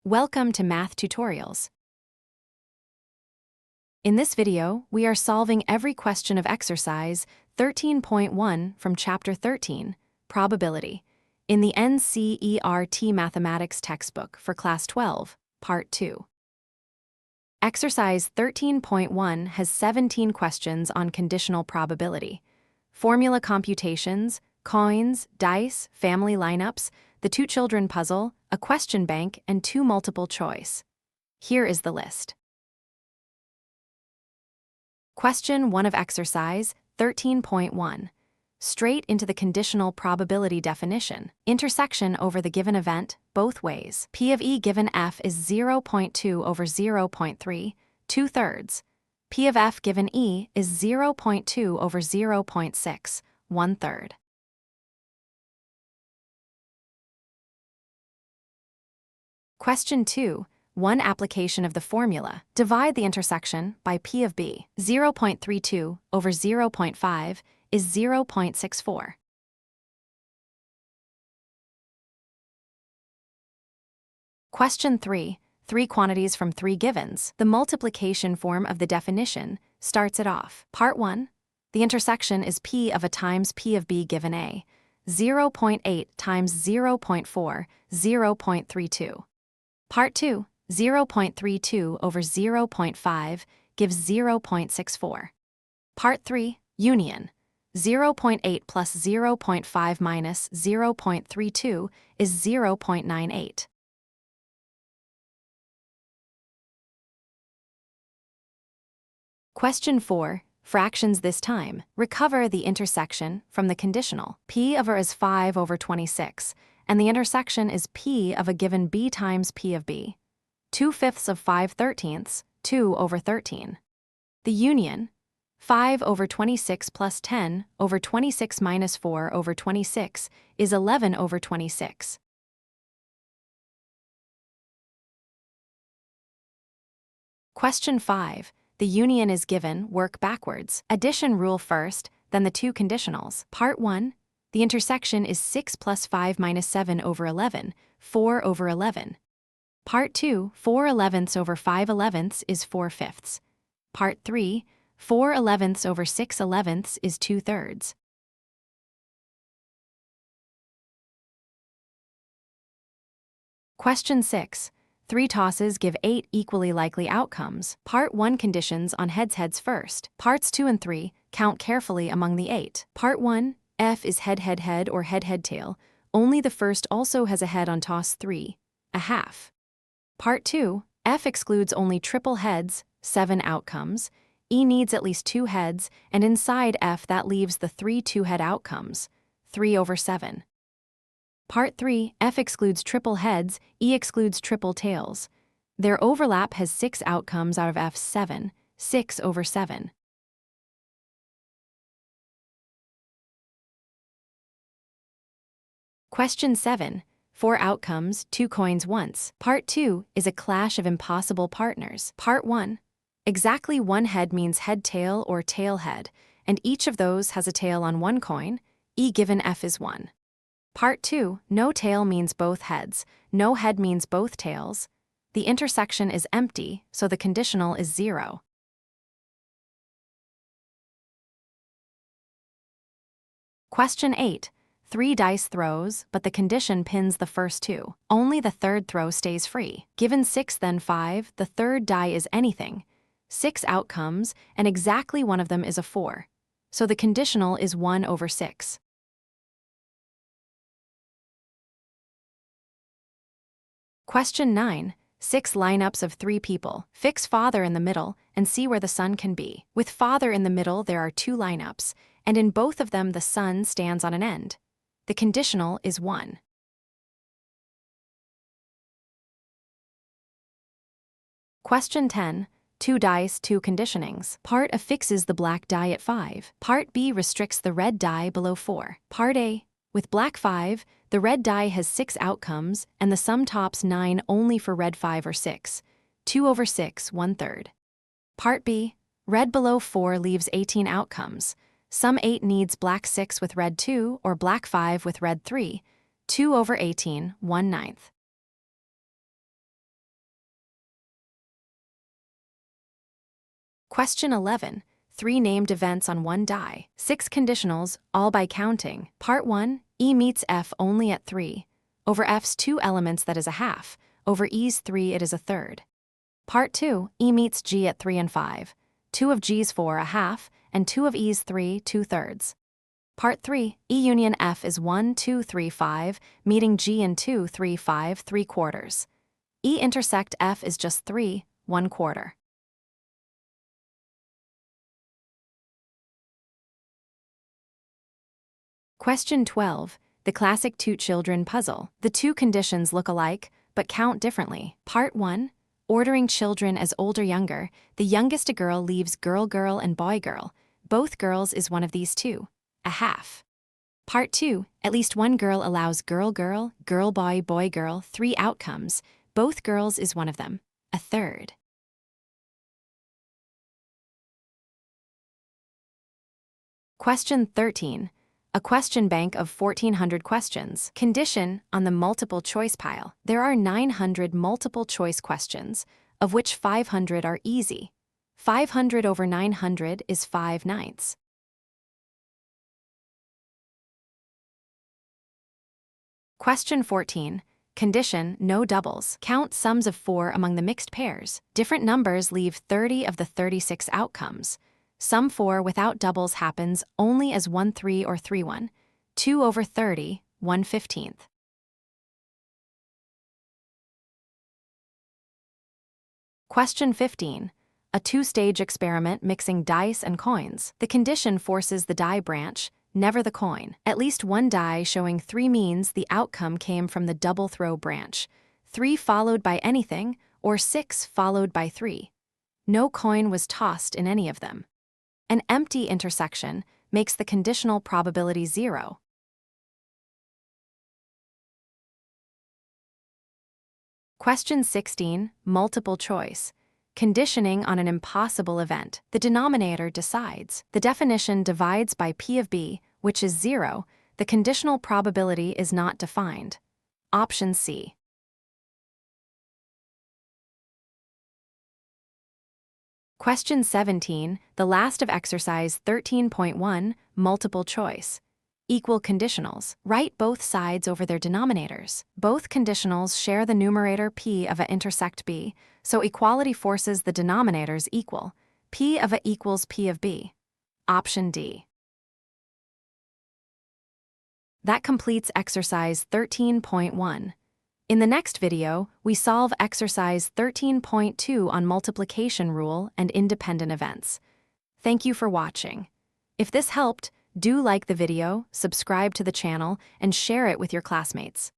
Welcome to Math Tutorials. In this video, we are solving every question of exercise 13.1 from Chapter 13, Probability, in the NCERT Mathematics textbook for Class 12, Part 2. Exercise 13.1 has 17 questions on conditional probability, formula computations, coins, dice, family lineups, the two children puzzle, a question bank, and 2 multiple choice. Here is the list. Question 1 of exercise 13.1. Straight into the conditional probability definition. Intersection over the given event, both ways. P of E given F is 0.2 over 0.3, 2/3. P of F given E is 0.2 over 0.6, 1/3. Question 2. One application of the formula. Divide the intersection by P of B. 0.32 over 0.5 is 0.64. Question 3. 3 quantities from 3 givens. The multiplication form of the definition starts it off. Part 1. The intersection is P of A times P of B given A. 0.8 times 0.4, 0.32. Part 2, 0.32 over 0.5 gives 0.64. Part 3, union. 0.8 plus 0.5 minus 0.32 is 0.98. Question 4, fractions this time. Recover the intersection from the conditional. P of A is 5 over 26. And the intersection is P of a given B times P of B. 2/5 of 5/13, 2 over 13. The union, 5 over 26 plus 10 over 26 minus 4 over 26 is 11 over 26. Question 5. The union is given, work backwards. Addition rule first, then the 2 conditionals. Part 1. The intersection is 6 plus 5 minus 7 over 11, 4 over 11. Part 2, 4/11 over 5/11 is 4/5. Part 3, 4/11 over 6/11 is 2/3. Question 6. 3 tosses give 8 equally likely outcomes. Part 1 conditions on heads first. Parts 2 and 3 count carefully among the 8. Part 1. F is head or head tail. Only the first also has a head on toss 3, a half. Part 2, F excludes only triple heads, 7 outcomes. E needs at least 2 heads, and inside F that leaves the 3 2-head outcomes, 3 over 7. Part 3, F excludes triple heads, E excludes triple tails. Their overlap has 6 outcomes out of F's 7, 6 over 7. Question 7. 4 outcomes, 2 coins once. Part 2 is a clash of impossible partners. Part 1. Exactly 1 head means head-tail or tail-head, and each of those has a tail on 1 coin. E given F is 1. Part 2. No tail means both heads. No head means both tails. The intersection is empty, so the conditional is 0. Question 8. 3 dice throws, but the condition pins the first 2. Only the third throw stays free. Given 6 then 5, the third die is anything. 6 outcomes, and exactly one of them is a 4. So the conditional is 1 over 6. Question 9. 6 lineups of 3 people. Fix father in the middle and see where the son can be. With father in the middle there are 2 lineups, and in both of them the son stands on an end. The conditional is 1. Question 10. 2 dice, 2 conditionings. Part A fixes the black die at 5. Part B restricts the red die below 4. Part A. With black 5, the red die has 6 outcomes, and the sum tops 9 only for red 5 or 6. 2 over 6, 1/3. Part B. Red below 4 leaves 18 outcomes. Sum 8 needs black 6 with red 2 or black 5 with red 3, 2 over 18, 1/9. Question 11. 3 named events on one die. 6 conditionals, all by counting. Part 1. E meets F only at 3. Over F's 2 elements, that is a half. Over E's 3, it is a third. Part 2. E meets G at 3 and 5. 2 of G's 4, a half, and 2 of E's 3, 2/3. Part 3. E union F is 1, 2, 3, 5, meeting G in 2, 3, 5, 3/4. E intersect F is just 3, 1/4. Question 12. The classic two children puzzle. The two conditions look alike, but count differently. Part 1. Ordering children as older younger. The youngest a girl leaves girl girl and boy girl. Both girls is one of these two. A half. Part 2. At least one girl allows girl girl, girl boy, boy girl, 3 outcomes. Both girls is one of them. A third. Question 13. A question bank of 1,400 questions. Condition on the multiple choice pile. There are 900 multiple choice questions, of which 500 are easy. 500 over 900 is 5/9. Question 14. Condition, no doubles. Count sums of 4 among the mixed pairs. Different numbers leave 30 of the 36 outcomes. Sum 4 without doubles happens only as 1/3 or 3/1. 2 over 30, 1/15. Question 15. A 2-stage experiment mixing dice and coins. The condition forces the die branch, never the coin. At least one die showing 3 means the outcome came from the double throw branch. 3 followed by anything, or 6 followed by 3. No coin was tossed in any of them. An empty intersection makes the conditional probability 0. Question 16. Multiple choice. Conditioning on an impossible event. The denominator decides. The definition divides by P of B, which is 0. The conditional probability is not defined. Option C. Question 17, the last of exercise 13.1, multiple choice. Equal conditionals. Write both sides over their denominators. Both conditionals share the numerator P of A intersect B, so equality forces the denominators equal. P of A equals P of B. Option D. That completes exercise 13.1. In the next video, we solve exercise 13.2 on multiplication rule and independent events. Thank you for watching. If this helped, do like the video, subscribe to the channel, and share it with your classmates.